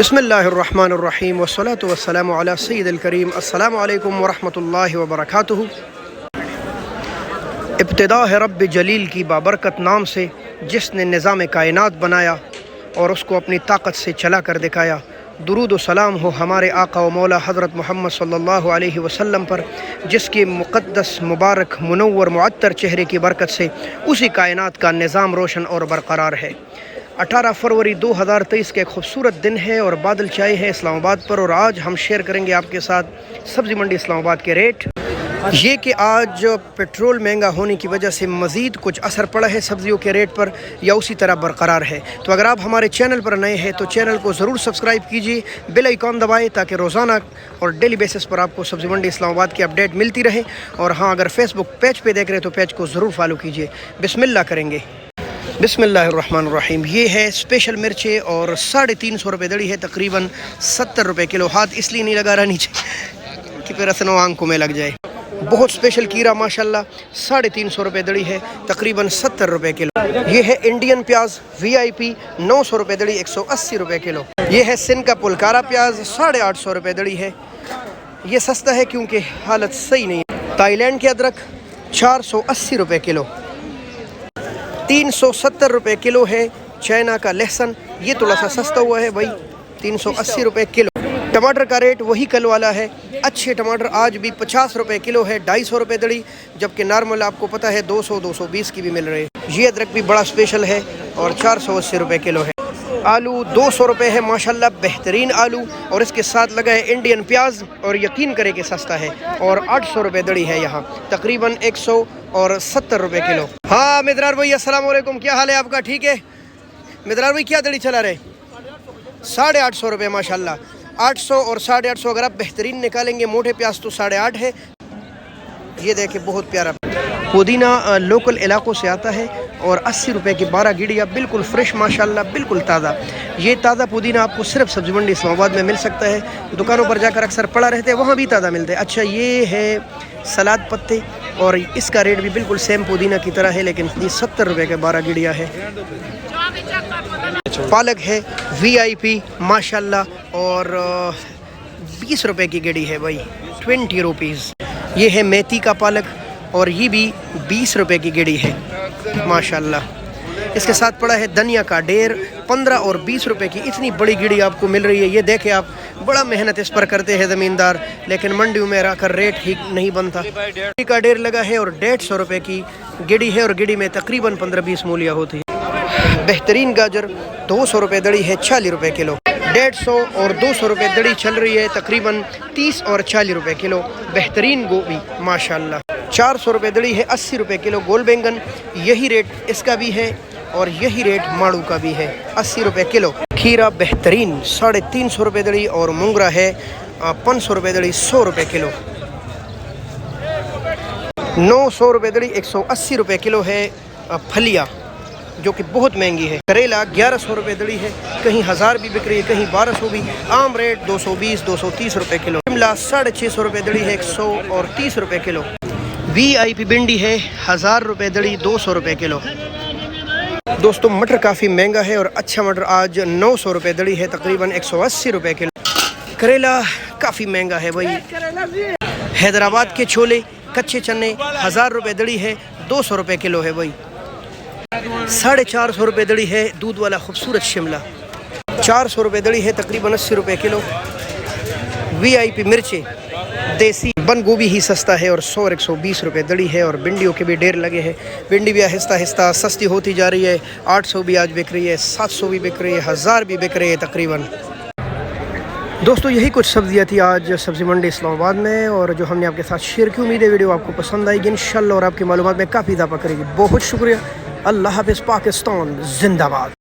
बिस्मिल्लाहिर्रहमानिर्रहीम वस्सलातु वस्सलामु अला सय्यिदिल करीम। अस्सलामु अलैकुम वरहमतुल्लाहि वबरकातुहू। इब्तिदा है रब्ब जलील की बाबरकत नाम से, जिसने निज़ाम कायनात बनाया और उसको अपनी ताकत से चला कर दिखाया। दुरूद व सलाम हो हमारे आका व मौला हज़रत मोहम्मद सल्लल्लाहु अलैहि वसल्लम पर, जिसके मुक़द्दस मुबारक मुनव्वर मुअत्तर चेहरे की बरकत से उसी कायनात का निज़ाम रोशन और बरकरार है। 18 फरवरी 2023 का एक खूबसूरत दिन है और बादल छाए हैं इस्लामाबाद पर। और आज हम शेयर करेंगे आपके साथ सब्ज़ी मंडी इस्लामाबाद के रेट। ये कि आज पेट्रोल महंगा होने की वजह से मज़ीद कुछ असर पड़ा है सब्ज़ियों के रेट पर या उसी तरह बरकरार है। तो अगर आप हमारे चैनल पर नए हैं तो चैनल को ज़रूर सब्सक्राइब कीजिए, बेल आइकॉन दबाएं ताकि रोज़ाना और डेली बेसिस पर आपको सब्ज़ी मंडी इस्लामाबाद की अपडेट मिलती रहे। और हाँ, अगर फेसबुक पेज पे देख रहे हैं तो पेज को ज़रूर फॉलो कीजिए। बिस्मिल्लाह करेंगे। बिस्मिल्लाहिर्रहमानिर्रहीम। ये है स्पेशल मिर्चें और 350 रुपये दड़ी है, तकरीबन 70 रुपये किलो। हाथ इसलिए नहीं लगा रहा नीचे कि फिर असनो आंखों में लग जाए। बहुत स्पेशल कीरा माशाल्लाह 350 रुपये दड़ी है, तकरीबन 70 रुपये किलो। ये है इंडियन प्याज VIP 900 रुपये दड़ी, 180 रुपये किलो। ये है सिंध का पुलकारा प्याज 850 रुपये दड़ी है। ये सस्ता है क्योंकि हालत सही नहीं है। थाईलैंड के अदरक 480 रुपये किलो। 370 रुपये किलो है चाइना का लहसुन, ये थोड़ा सा सस्ता हुआ है भाई, 380 रुपये किलो। टमाटर का रेट वही कल वाला है। अच्छे टमाटर आज भी 50 रुपये किलो है, 250 रुपये दड़ी, जबकि नॉर्मल आपको पता है 200-220 की भी मिल रही है। ये अदरक भी बड़ा स्पेशल है और 480 रुपये किलो है। आलू 200 रुपये है माशाल्लाह, बेहतरीन आलू, और इसके साथ लगा है इंडियन प्याज और यकीन करें कि सस्ता है। और 800 रुपये दड़ी है यहाँ, तकरीबन 170 रुपये किलो। हाँ मिदरार भाई, अस्सलाम वालेकुम, क्या हाल है आपका? ठीक है मिदरार भाई, क्या दड़ी चला रहे? 850 रुपये माशाल्लाह। 800 और 850 अगर आप बेहतरीन निकालेंगे। मोटे प्याज तो 850 है। ये देखिए बहुत प्यारा पुदीना लोकल इलाकों से आता है और 80 रुपये की 12 गिड़िया, बिल्कुल फ्रेश माशाल्लाह, बिल्कुल ताज़ा। ये ताज़ा पुदीना आपको सिर्फ सब्ज़ी मंडी इस्लामाबाद में मिल सकता है। दुकानों पर जाकर अक्सर पड़ा रहते हैं, वहाँ भी ताज़ा मिलते हैं। अच्छा, ये है सलाद पत्ते और इसका रेट भी बिल्कुल सेम पुदीना की तरह है, लेकिन ये 70 रुपये के 12 गिड़िया है। पालक है VIP माशाल्लाह और 20 रुपये की गिड़ी है भाई, 20 रुपीज़। ये है मेथी का पालक और ये भी 20 रुपये की गिड़ी है माशाल्लाह। इसके साथ पड़ा है धनिया का ढेर, 15 और 20 रुपये की इतनी बड़ी गिड़ी आपको मिल रही है। ये देखें आप, बड़ा मेहनत इस पर करते हैं ज़मींदार, लेकिन मंडियों में रहकर रेट ही नहीं बनता। गिड़ी का ढेर लगा है और 150 रुपये की गिड़ी है और गिड़ी में तकरीबन 15-20 मूलियाँ होती है। बेहतरीन गाजर 200 रुपये दड़ी है, 40 रुपये किलो। 150 और 200 रुपये दड़ी चल रही है, तकरीबन 30 और 40 रुपये किलो। बेहतरीन गोभी माशाल्लाह 400 रुपये दड़ी है, 80 रुपये किलो। गोल बैंगन यही रेट इसका भी है और यही रेट माड़ू का भी है, 80 रुपये किलो। खीरा बेहतरीन 350 रुपये दड़ी और मुंगरा है 500 रुपये दड़ी, 100 रुपये किलो। 900 रुपये दड़ी, 180 रुपये किलो है फलिया, जो कि बहुत महंगी है। करेला 1100 रुपये दड़ी है, कहीं 1000 भी बिक रही है, कहीं 1200 भी। आम रेट 220-230 रुपये किलो। शिमला 650 रुपये दड़ी है, 130 रुपये किलो। VIP भिंडी है 1000 रुपये दड़ी, 200 रुपये किलो। दोस्तों मटर काफ़ी महंगा है और अच्छा मटर आज 900 रुपये दड़ी है, तकरीबन 180 रुपये किलो। करेला काफ़ी महंगा है भाई। हैदराबाद के छोले कच्चे चने 1000 रुपये दड़ी है, 200 रुपये किलो है भाई। 450 रुपये दड़ी है दूध वाला खूबसूरत शिमला, 400 रुपये दड़ी है, तकरीबन 80 रुपये किलो। VIP मिर्चें देसी बंद गोभी ही सस्ता है और 100 और 120 रुपये दड़ी है। और भिंडियों के भी ढेर लगे हैं। भिंडी भी आहिस्ता आहिस्ता सस्ती होती जा रही है। 800 भी आज बिक रही है, 700 भी बिक रही है, 1000 भी बिक रही है तकरीबन। दोस्तों यही कुछ सब्जियाँ थी आज सब्ज़ी मंडी इस्लामाबाद में और जो हमने आपके साथ शेयर की। उम्मीद है वीडियो आपको पसंद आएगी इंशाल्लाह और आपकी मालूमात में काफ़ी इजाफा करेगी। बहुत शुक्रिया। अल्लाह हाफ़िज़। पाकिस्तान जिंदाबाद।